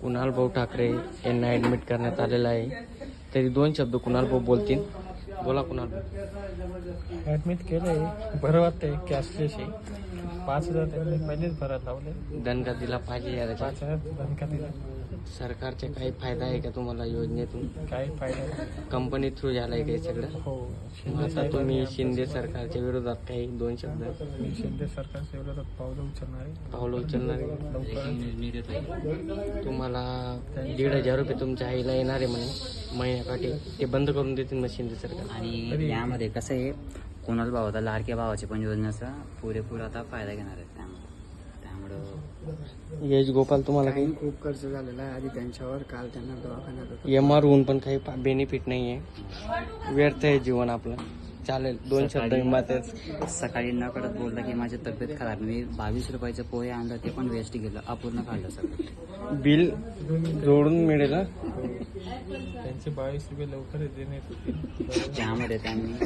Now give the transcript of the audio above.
कुणाल भाऊ ठाकरे यांना ॲडमिट करण्यात आलेलं आहे. तरी 2 शब्द कुणाल भाऊ बोलतील. बोला कुणाल भाऊ. ॲडमिट केलं आहे, बरं वाटतंय. कॅशलेस आहे. 5,000 त्यांनी पहिलेच भरायला लावले. दणका दिला पाहिजे यार. 5,000 दणका दिला. सरकारचे काही फायदा आहे का तुम्हाला योजनेतून? काही फायदा नाही. कंपनी थ्रू झालंय काही सगळं? हो. मग आता तुम्ही शिंदे सरकारच्या विरोधात काही 2 शब्द? मी शिंदे सरकारच्या विरोधात पावलं उचलणार आहे. पावलं उचलणार आहे. लवकर तुम्हाला 1,500 रुपये तुमच्या आईला येणार आहे म्हणे महिन्याकाठी. ते बंद करून देतील मग शिंदे सरकार. आणि यामध्ये कसं आहे, कोणाला भावाचा लाडक्या भावाच्या पण योजनेचा पुरेपूर आता फायदा घेणार आहे. त्यामुळं यश गोपाल तुम्हाला काही खूप खर्च झालेला आहे आधी त्यांच्यावर. काल त्यांना दवाखान्यात MR होऊन पण काही बेनिफिट नाही आहे. व्यर्थ आहे जीवन आपलं. चालेल 2 शब्द हिंमतच. सकाळी न कळत बोलला की माझी तब्येत खराब. मी 22 रुपयाचं पोहे आणलं, ते पण वेस्ट गेलं, अपूर्ण काढलं सगळं. बिल जोडून मिळेल ना? त्यांचे 22 रुपये लवकर देण्यात येतील. त्यामध्ये त्यांनी